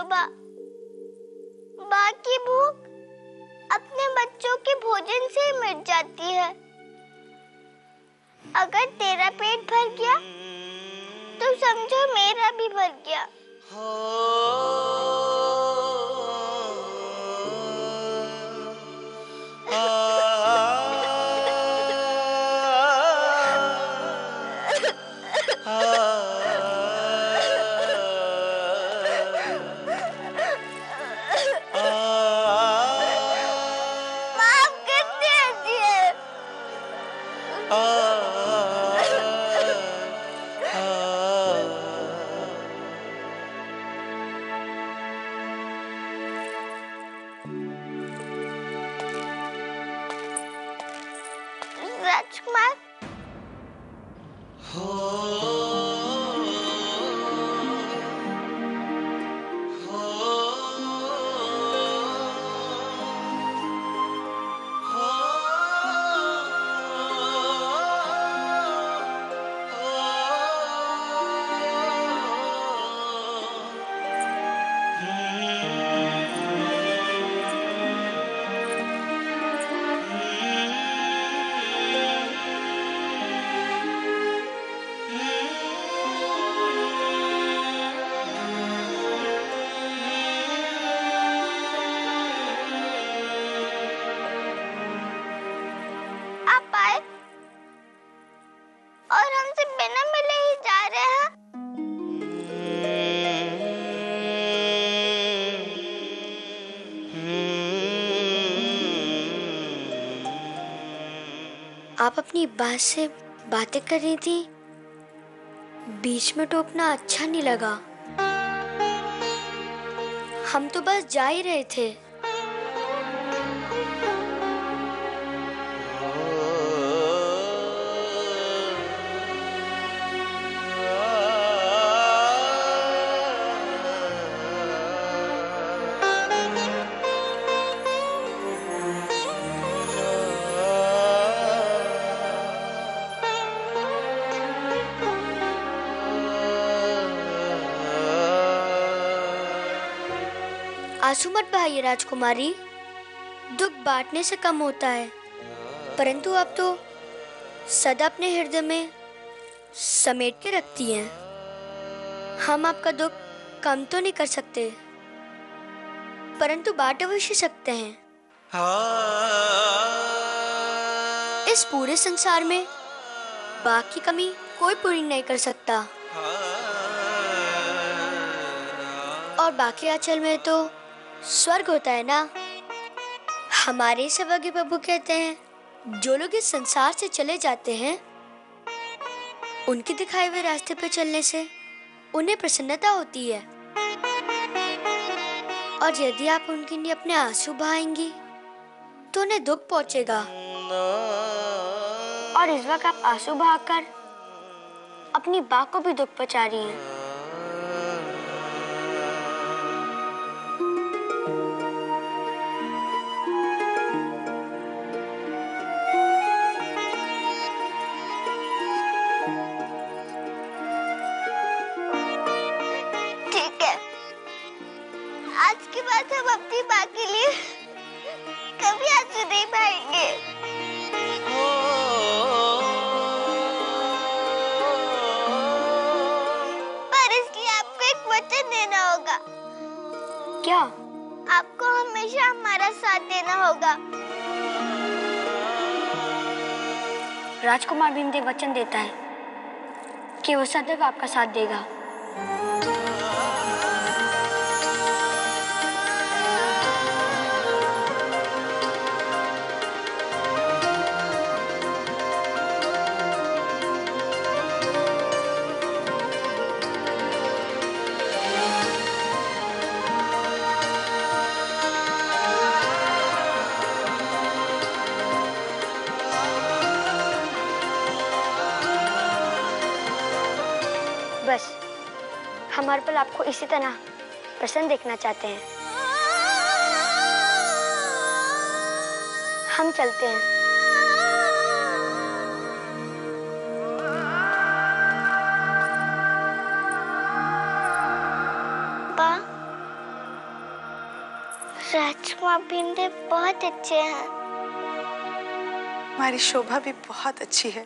बा। बाकी भूख अपने बच्चों के भोजन से मिट जाती है। अगर तेरा पेट भर गया तो समझो मेरा भी भर गया। माफ कर दिया। राजकुमार, आप आए और हमसे बिना मिले ही जा रहे हैं। आप अपनी बात से बातें कर रही थी, बीच में टोकना अच्छा नहीं लगा। हम तो बस जा ही रहे थे। आंसू मत बहाइए राजकुमारी, दुख बांटने से कम होता है, परंतु आप तो सदा अपने हृदय में समेट के रखती हैं। हम आपका दुख कम तो नहीं कर सकते, परंतु बांट अवश्य सकते हैं। इस पूरे संसार में बाकी की कमी कोई पूरी नहीं कर सकता, और बाकी आंचल में तो स्वर्ग होता है ना। हमारे सौभाग्य प्रभु कहते हैं, जो लोग इस संसार से चले जाते हैं उनके दिखाए हुए रास्ते पर चलने से उन्हें प्रसन्नता होती है, और यदि आप उनके लिए अपने आंसू बहाएंगी तो उन्हें दुख पहुंचेगा। और इस वक्त आप आंसू बहाकर अपनी बात को भी दुख पहुंचा रही हैं। आज के बाद हम अपनी बात के लिए कभी आंसू नहीं बहाएंगे। पर इसलिए आपको एक वचन देना होगा। क्या? आपको हमेशा हमारा साथ देना होगा। राजकुमार भीमदेव वचन देता है कि वो सदैव आपका साथ देगा। बस हम हर पल आपको इसी तरह प्रसन्न देखना चाहते हैं। हम चलते हैं। पा, राजकुमार भिंडे बहुत अच्छे हैं। हमारी शोभा भी बहुत अच्छी है।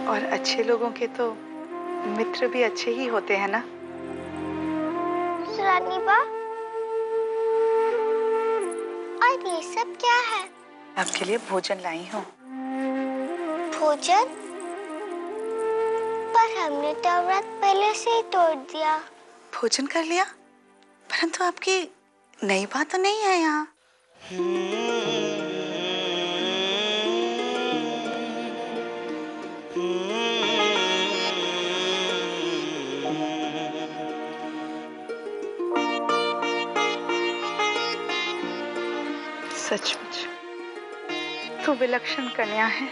और अच्छे लोगों के तो मित्र भी अच्छे ही होते हैं ना। रानी बा, और ये सब क्या है? आपके लिए भोजन लाई हूँ। भोजन? पर हमने तो व्रत पहले से ही तोड़ दिया। भोजन कर लिया, परंतु आपकी नई बात तो नहीं है यहाँ। सचमुच तू विलक्षण कन्या है।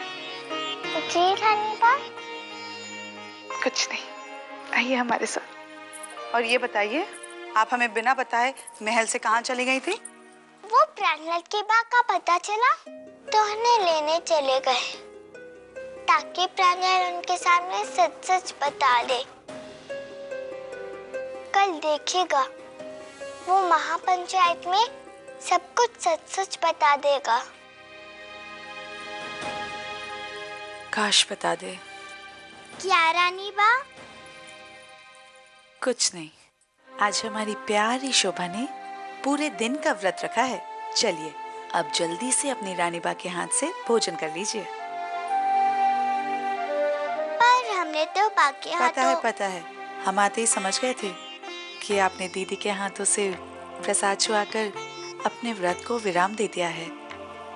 जी रानी बा। कुछ नहीं, आइए हमारे साथ। और ये बताइए, आप हमें बिना बताए महल से कहाँ चली गई थी? वो प्राणलाल की बात का पता चला तो उन्हें लेने चले गए, ताकि प्राणलाल उनके सामने सच सच बता दे। कल देखिएगा, वो महापंचायत में सब कुछ सच सच बता देगा। काश बता दे। क्या रानी बा? कुछ नहीं, आज हमारी प्यारी शोभा ने पूरे दिन का व्रत रखा है। चलिए अब जल्दी से अपनी रानी बा के हाथ से भोजन कर लीजिए। पर हमने तो बाकी पता है, हम आते ही समझ गए थे कि आपने दीदी के हाथों से प्रसाद छुआकर अपने व्रत को विराम दे दिया है,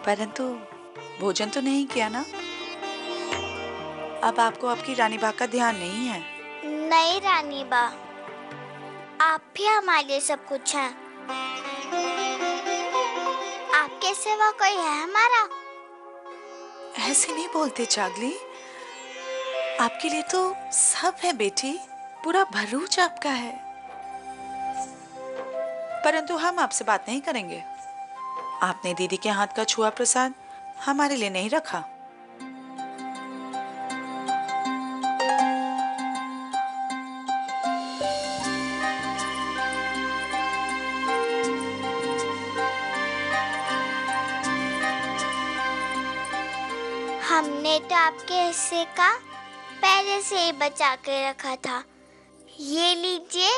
परंतु भोजन तो नहीं किया ना। अब आपको आपकी रानी बा का ध्यान नहीं है। नहीं रानी बा, आप भी हमारे सब कुछ हैं। आपके सिवा कोई है हमारा? ऐसे नहीं बोलते चागली, आपके लिए तो सब है बेटी, पूरा भरूच आपका है। परंतु हम आपसे बात नहीं करेंगे। आपने दीदी के हाथ का छुआ प्रसाद हमारे लिए नहीं रखा। हमने तो आपके हिस्से का पहले से ही बचा के रखा था। ये लीजिए।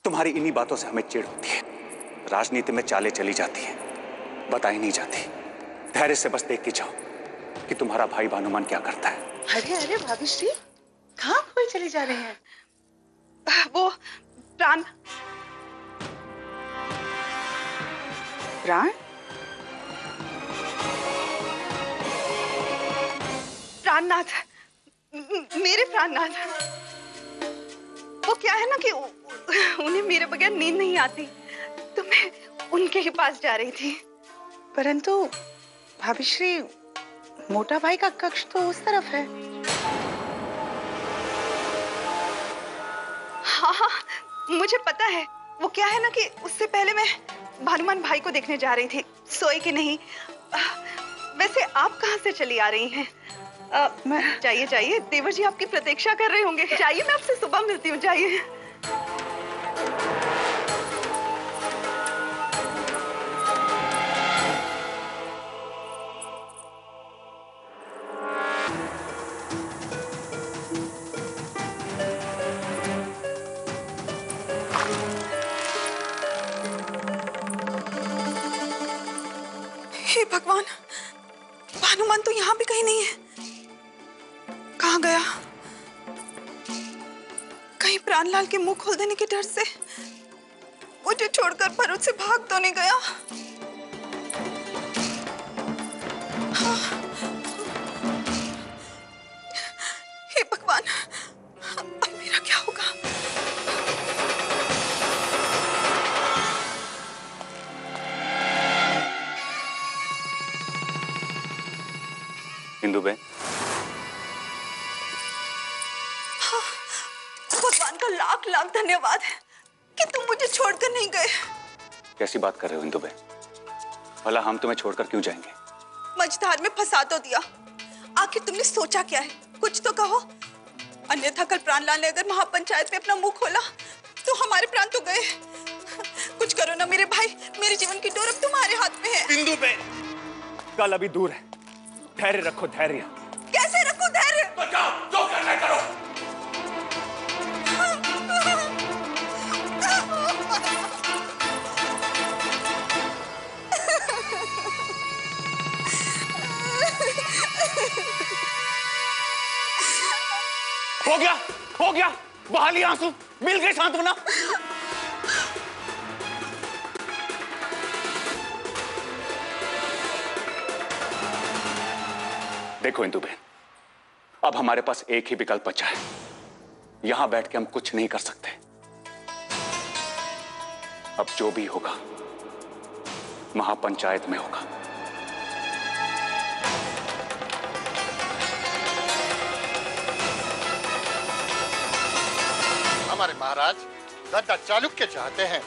तुम्हारी इन्हीं बातों से हमें चिढ़ होती है। राजनीति में चालें चली जाती हैं, बताई नहीं जाती। धैर्य से बस देखती जाओ कि तुम्हारा भाई भानुमान क्या करता है। अरे अरे भाभी श्री, कहाँ कोई चले जा रहे हैं? वो प्राण प्राणनाथ, मेरे प्राणनाथ। वो क्या है ना कि उन्हें मेरे बगैर नींद नहीं आती, तो मैं उनके ही पास जा रही थी। परंतु भाभी श्री, मोटा भाई का कक्ष तो उस तरफ है। हाँ, मुझे पता है। वो क्या है ना कि उससे पहले मैं भानुमान भाई को देखने जा रही थी, सोए कि नहीं। वैसे आप कहाँ से चली आ रही हैं? जाइए जाइए, देवर जी आपकी प्रतीक्षा कर रहे होंगे। जाइए, मैं आपसे सुबह मिलती हूँ। जाइए। भगवान, भानुमान तो यहाँ भी कहीं नहीं है। कहाँ गया? कहीं प्राणलाल के मुंह खोल देने के डर से मुझे छोड़कर भरूच से भाग तो नहीं गया? हाँ। हे भगवान, अब मेरा क्या होगा? इंदु बहन, भगवान का लाख लाख धन्यवाद है कि तुम मुझे छोड़कर नहीं गए। कैसी बात कर रहे हो इंदु बहन? भला हम तुम्हें छोड़कर क्यों जाएंगे? मझधार में फंसा तो दिया, आखिर तुमने सोचा क्या है? कुछ तो कहो, अन्यथा कल प्राणलाल ने अगर महापंचायत में अपना मुंह खोला तो हमारे प्राण तो गए। कुछ करो ना मेरे भाई, मेरे जीवन की डोर अब तुम्हारे हाथ में है। इंदु बहन, कल अभी दूर है, धैर्य रखो, धैर्य। कैसे रखूं धैर्य? तो जाओ, जो करना करो। हो गया, बहा लिया आंसू, मिल गए सांत्वना। देखो इंदु बहन, अब हमारे पास एक ही विकल्प बचा है। यहां बैठ के हम कुछ नहीं कर सकते। अब जो भी होगा महापंचायत में होगा। हमारे महाराज दद्दा चालुक्य चाहते हैं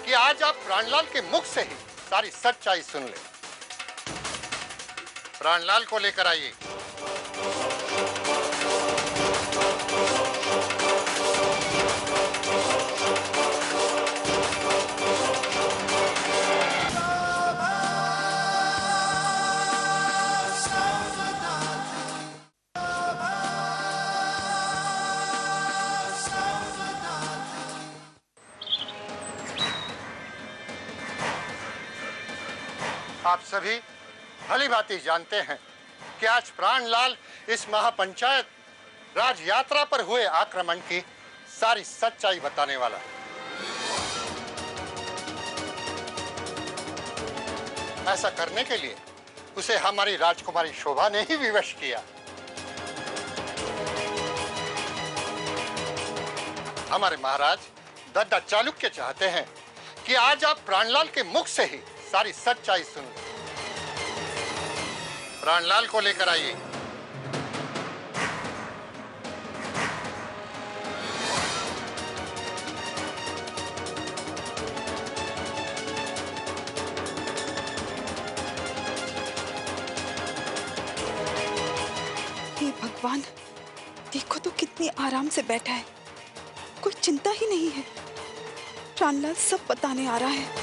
कि आज आप प्राणलाल के मुख से ही सारी सच्चाई सुन लें। प्राणलाल को लेकर आइए। आप सभी भली भांति जानते हैं कि आज प्राणलाल इस महापंचायत राज यात्रा पर हुए आक्रमण की सारी सच्चाई बताने वाला है। ऐसा करने के लिए उसे हमारी राजकुमारी शोभा ने ही विवश किया। हमारे महाराज दद्दा चालुक्य चाहते हैं कि आज आप प्राणलाल के मुख से ही सारी सच्चाई सुन लें। प्राणलाल को लेकर आइए। हे भगवान, देखो तो कितनी आराम से बैठा है, कोई चिंता ही नहीं है। प्राणलाल सब बताने आ रहा है।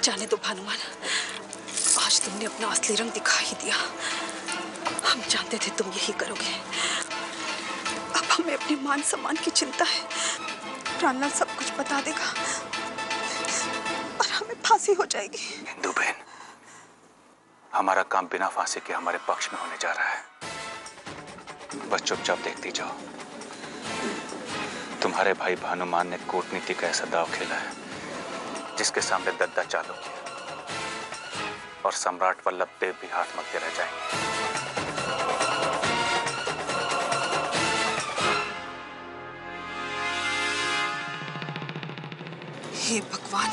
जाने दो भानुमान, आज तुमने अपना असली रंग दिखा ही दिया। हम जानते थे तुम यही करोगे। अब हमें अपने मान सम्मान की चिंता है। प्राणलाल सब कुछ बता देगा और हमें फांसी हो जाएगी। इंदु बहन, हमारा काम बिना फांसी के हमारे पक्ष में होने जा रहा है। बस चुपचाप देखती जाओ। तुम्हारे भाई भानुमान ने कूटनीति का ऐसा दांव खेला है जिसके सामने दद्दा चालुक्य और सम्राट वल्लभदेव भी हाथ मलते रह जाएंगे। हे भगवान,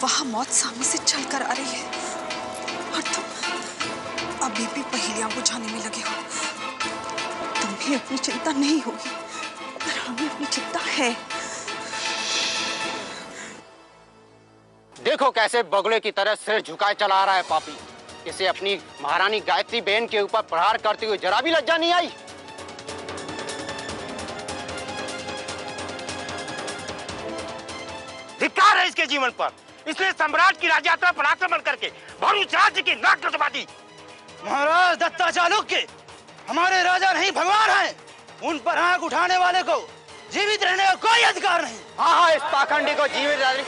वहां मौत सामने से चलकर आ रही है और तुम अभी भी पहेलियां बुझाने में लगे हो। तुम्हें अपनी चिंता नहीं होगी, पर हमें अपनी चिंता है। देखो कैसे बगुले की तरह सिर झुकाए चला रहा है पापी। इसे अपनी महारानी गायत्री बहन के ऊपर प्रहार करते हुए जरा भी लज्जा नहीं आई। धिक्कार है इसके जीवन पर। इसने सम्राट की राज यात्रा पर आक्रमण करके भरूच राज्य की नाक कटवा दी। महाराज दत्ता चालुक्य हमारे राजा नहीं भगवान हैं। उन पर आंख उठाने वाले को जीवित रहने का कोई अधिकार नहीं। हाँ, इस पाखंडी को जीवित रहने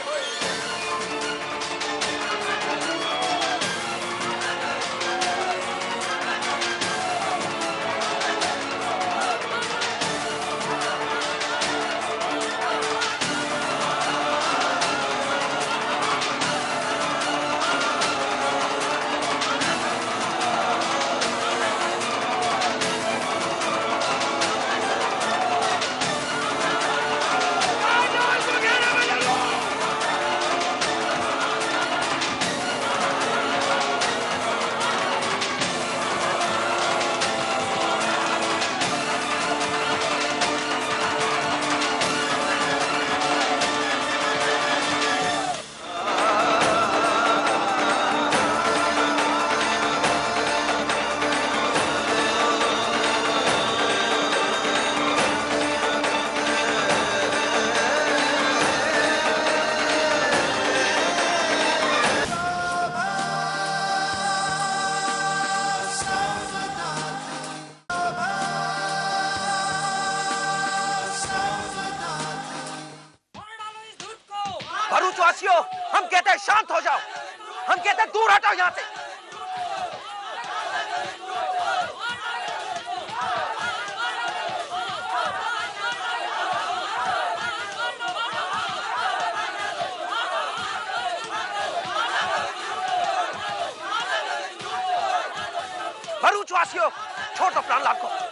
भरूचवासियों, हम कहते हैं शांत हो जाओ। हम कहते हैं दूर हटो यहाँ से। भरूचवासियों, छोड़ दो प्राणलाल को।